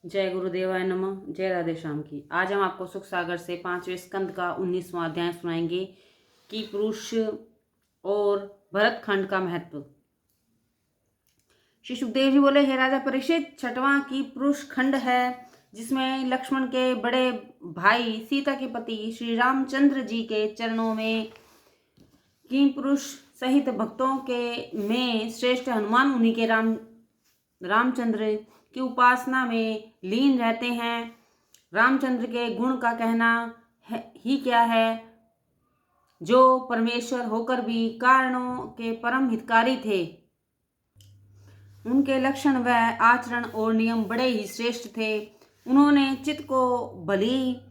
जय गुरुदेवाय नमः। जय राधे श्याम की। आज हम आपको सुख सागर से 5वें स्कंद का 19वां अध्याय सुनाएंगे कि पुरुष और भरत खंड का महत्व। श्री सुखदेव जी बोले, हे राजा परीक्षित, 6वां की पुरुष खंड है जिसमें लक्ष्मण के बड़े भाई सीता के पति श्री रामचंद्र जी के चरणों में की पुरुष सहित भक्तों के में श्रेष्ठ हनुमान मुनि के रामचंद्र की उपासना में लीन रहते हैं। रामचंद्र के गुण का कहना ही क्या है, जो परमेश्वर होकर भी कारणों के परम हितकारी थे। उनके लक्षण व आचरण और नियम बड़े ही श्रेष्ठ थे। उन्होंने चित्त को भली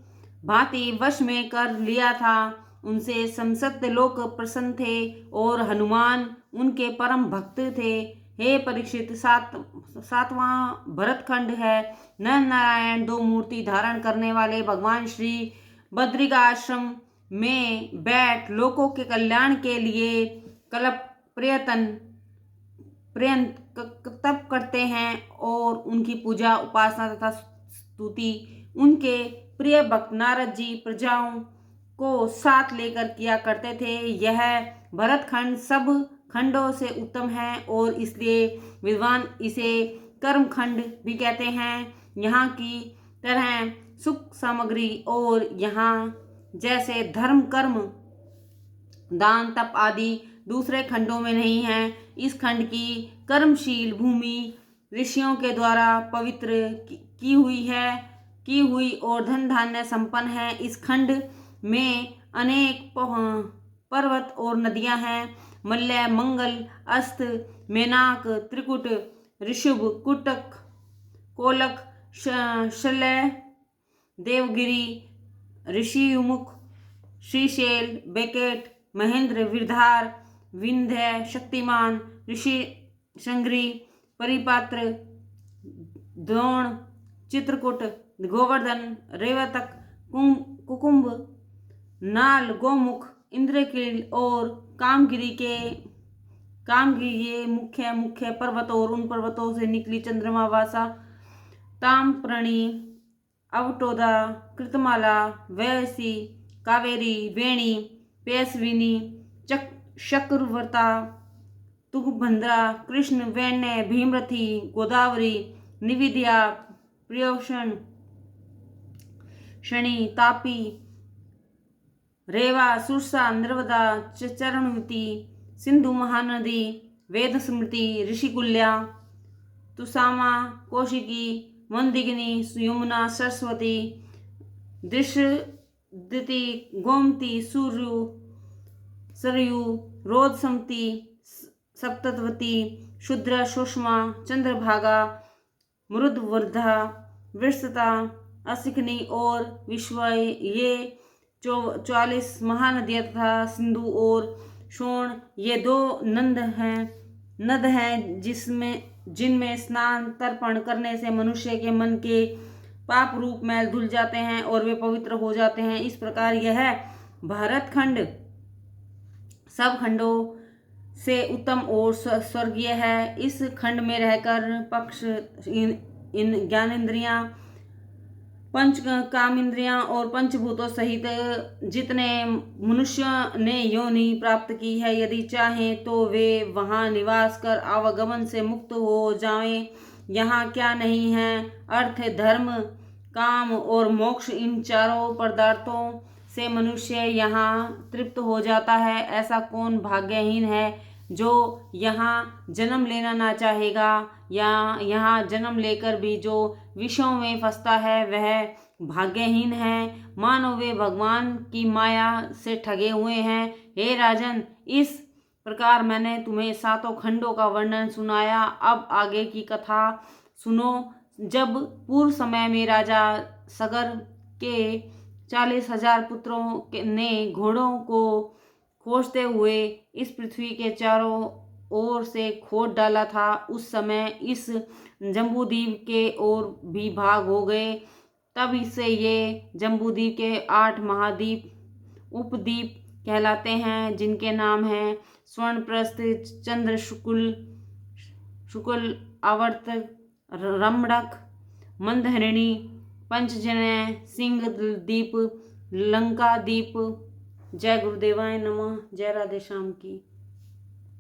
भांति वश में कर लिया था। उनसे समस्त लोग प्रसन्न थे और हनुमान उनके परम भक्त थे। हे परीक्षित, सातवां भरतखंड है। नर नारायण दो मूर्ति धारण करने वाले भगवान श्री बद्रिकाश्रम में बैठ लोकों के कल्याण के लिए कल्प पर्यंत तप करते हैं और उनकी पूजा उपासना तथा स्तुति उनके प्रिय भक्त नारद जी प्रजाओं को साथ लेकर किया करते थे। यह भरतखंड सब खंडों से उत्तम है और इसलिए विद्वान इसे कर्म खंड भी कहते हैं। यहाँ की तरह सुख सामग्री और यहाँ जैसे धर्म कर्म दान तप आदि दूसरे खंडों में नहीं है। इस खंड की कर्मशील भूमि ऋषियों के द्वारा पवित्र की हुई और धन धान्य संपन्न है। इस खंड में अनेक पर्वत और नदियां हैं। मल्य, मंगल, अस्त, मेनाक, त्रिकुट, ऋषभ, कुटक, कोलक, शल्य, देवगिरी, ऋषिमुख, श्रीशैल, बेकेट, महेंद्र, विरधार, विंध्य, शक्तिमान, ऋषि शंगरी, परिपात्र, द्रोण, चित्रकूट, गोवर्धन, रेवतक, कुकुम्भ, नाल, गोमुख, इंद्रकील और कामगिरी ये मुख्य पर्वत और उन पर्वतों से निकली चंद्रमा, वासा, ताम्रपर्णी, अवटोदा, कृतमाला, वैसी, कावेरी, वेणी, पेशविनी, चक्रवर्ता, तुंगभद्रा, कृष्ण, वैन्य, भीमरथी, गोदावरी, निविद्या, प्रियोषण, शनि, तापी, रेवा, सुरसा, नर्मदा, चरणवती, सिंधु, महानदी, वेद स्मृति, ऋषिकुल्या, तुसामा, कौशिकी, मंदिगिनी, यमुना, सरस्वती, दृष्टि, गोमती, सरयू, रोदसमती, सप्तवती, शुद्र, सुषमा, चंद्रभागा, मृदवर्धा, वृषता, असिकनी और विश्व, ये 44 महानदियां तथा सिंधु और शोण, ये 2 नद हैं जिनमें स्नान तर्पण करने से मनुष्य के मन के पाप रूप मैल धुल जाते हैं और वे पवित्र हो जाते हैं। इस प्रकार यह भरतखंड सब खंडों से उत्तम और स्वर्गीय है। इस खंड में रहकर पक्ष इन ज्ञानेन्द्रियां, पंच कामेंद्रियां और पंचभूतों सहित जितने मनुष्य ने योनि प्राप्त की है, यदि चाहें तो वे वहां निवास कर आवागमन से मुक्त हो जाएं। यहाँ क्या नहीं है, अर्थ, धर्म, काम और मोक्ष, इन चारों पदार्थों से मनुष्य यहाँ तृप्त हो जाता है। ऐसा कौन भाग्यहीन है जो यहाँ जन्म लेना ना चाहेगा, या यहाँ जन्म लेकर भी जो विषयों में फंसता है वह भाग्यहीन है। मानो वे भगवान की माया से ठगे हुए हैं। हे राजन, इस प्रकार मैंने तुम्हें 7 खंडों का वर्णन सुनाया। अब आगे की कथा सुनो। जब पूर्व समय में राजा सगर के 40,000 पुत्रों ने घोड़ों को खोजते हुए इस पृथ्वी के चारों ओर से खोद डाला था, उस समय इस जम्बूद्वीप के और भी भाग हो गए। तब इससे ये जम्बूद्वीप के 8 महाद्वीप उपद्वीप कहलाते हैं, जिनके नाम हैं स्वर्णप्रस्थ, चंद्र शुक्ल, आवर्त, रमणक, मंदहरिणी, पंचजन्य, सिंह दीप, लंका दीप। जय गुरुदेवाय नमः। जय राधे श्याम की।